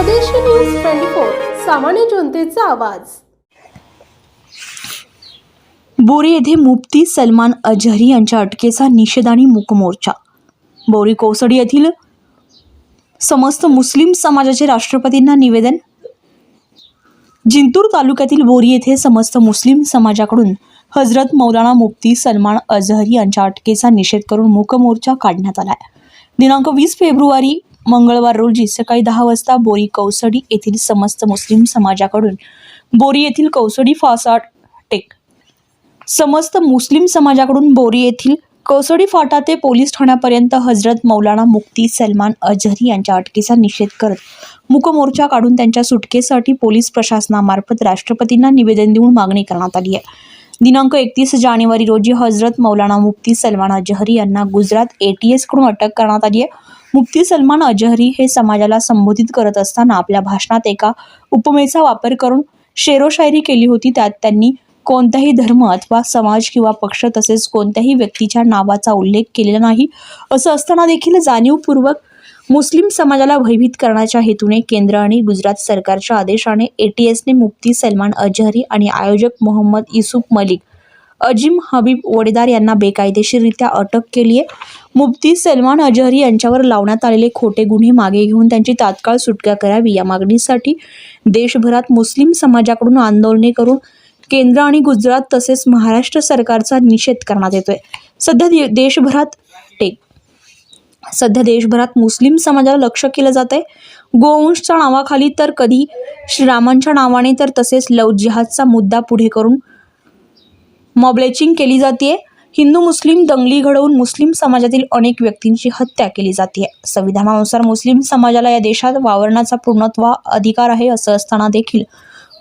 स्वदेशी न्यूज 24 सामान्य जनतेचा आवाज। बोरी येथे मुफ्ती सलमान अजहरी यांच्या अटकेचा निषेध आणि मूक मोर्चा। बोरी कोसडी येथील समस्त मुस्लिम समाजाचे राष्ट्रपतींना निवेदन। जिंतूर तालुक्यातील बोरी येथे समस्त मुस्लिम समाजाकडून हजरत मौलाना मुफ्ती सलमान अजहरी यांच्या अटकेचा निषेध करून मूक मोर्चा काढण्यात आला आहे। दिनांक 20 फेब्रुवारी मंगळवार रोजी सकाळी 10 वाजता बोरी कौसडी येथील समस्त मुस्लिम समाजाकडून बोरी येथील कौसडी फाटा टेक समस्त मुस्लिम समाजाकडून बोरी येथील कौसडी फाटा ते पोलीस ठाण्यापर्यंत हजरत मौलाना मुफ्ती सलमान अजहरी यांच्या अटकेचा निषेध करत मूक मोर्चा काढून त्यांच्या सुटकेसाठी पोलीस प्रशासनामार्फत राष्ट्रपतींना निवेदन देऊन मागणी करण्यात आली आहे। दिनांक 31 जानेवारी रोजी हजरत मौलाना मुफ्ती सलमान अजहरी यांना गुजरात ATS कडून अटक करण्यात आली आहे। मुफ्ती सलमान अजहरी हे समाजाला संबोधित करत असताना आपल्या भाषणात एका उपमेचा वापर करून शेरोशायरी केली होती। त्यात त्यांनी कोणताही धर्म अथवा समाज किंवा पक्ष तसेच कोणत्याही व्यक्तीच्या नावाचा उल्लेख केलेला नाही। असं असताना देखील जाणीवपूर्वक मुस्लिम समाजाला भयभीत करण्याच्या हेतूने केंद्र आणि गुजरात सरकारच्या आदेशाने ATSने मुफ्ती सलमान अजहरी आणि आयोजक मोहम्मद युसुफ मलिक अजीम हबीब वडेदार यांना बेकायदेशीररित्या अटक केली आहे। मुफ्ती सलमान अजहरी यांच्यावर लावण्यात आलेले खोटे गुन्हे मागे घेऊन त्यांची तात्काळ सुटका करावी या मागणीसाठी देशभरात मुस्लिम समाजाकडून आंदोलने करून केंद्र आणि गुजरात तसेच महाराष्ट्र सरकारचा निषेध करण्यात येतोय। सध्या देशभरात मुस्लिम समाजाला लक्ष्य केलं जात आहे। गोवंशच्या नावाखाली तर कधी श्रीरामांच्या नावाने तर तसेच लव जिहादचा मुद्दा पुढे करून मॉबलेचिंग केली जाते। हिंदू मुस्लिम दंगली घडवून मुस्लिम समाजातील अनेक व्यक्तींची हत्या केली जाते। संविधानानुसार मुस्लिम समाजाला या देशात वावरण्याचा पूर्णत्व अधिकार आहे। असं असताना देखील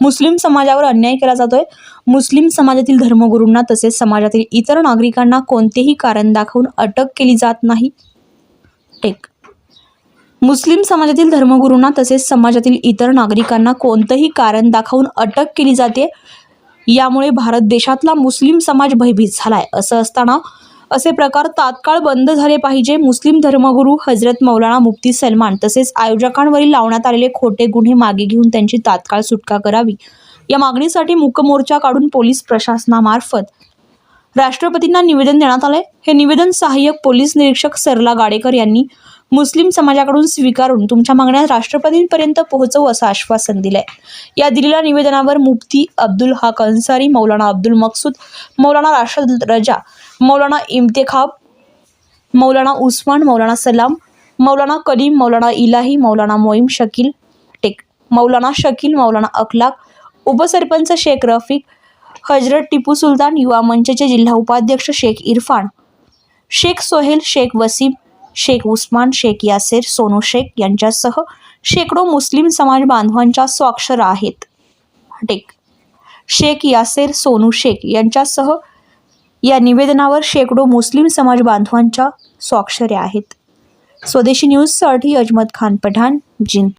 मुस्लिम समाजावर अन्याय केला जातोय। मुस्लिम समाजातील धर्मगुरूंना तसेच समाजातील इतर नागरिकांना कोणतेही कारण दाखवून अटक केली जात नाही। मुस्लिम समाजातील धर्मगुरूंना तसेच समाजातील इतर नागरिकांना कोणतेही कारण दाखवून अटक केली जाते। यामुळे भारत देशातला मुस्लिम समाज भयभीत झालाय। असं असताना असे प्रकार तात्काळ बंद झाले पाहिजे। मुस्लिम धर्मगुरू हजरत मौलाना मुफ्ती सलमान तसेच आयोजकांवरील लावण्यात आलेले खोटे गुन्हे मागे घेऊन त्यांची तात्काळ सुटका करावी या मागणीसाठी मूक मोर्चा काढून पोलीस प्रशासनामार्फत राष्ट्रपतींना निवेदन देण्यात आले। हे निवेदन सहाय्यक पोलीस निरीक्षक सरला गाडेकर यांनी मुस्लिम समाजाकडून स्वीकारून तुमच्या मागण्या राष्ट्रपतींपर्यंत पोहोचवू असं आश्वासन दिलंय। या दिलेल्या निवेदनावर मुफ्ती अब्दुल हक अन्सारी, मौलाना अब्दुल मकसूद, मौलाना राशिद रजा, मौलाना इम्तिखाब, मौलाना उस्मान, मौलाना सलाम, मौलाना कलीम, मौलाना इलाही, मौलाना मोईम शकील टेक, मौलाना शकील, मौलाना अखलाक, उपसरपंच शेख रफीक, हजरत टिपू सुलतान, युवा मंचचे जिल्हा उपाध्यक्ष शेख इरफान, शेख सोहेल, शेख वसीम, शेख उस्मान, शेख यासेर, सोनू शेख यांच्यासह शेकडो मुस्लिम समाज बांधवांच्या स्वाक्षऱ्या आहेत। शेख यासेर, सोनू शेख यांच्यासह या निवेदनावर शेकडो मुस्लिम समाज बांधवांच्या स्वाक्षऱ्या आहेत। स्वदेशी न्यूजसाठी अजमत खान पठाण, जिंतूर।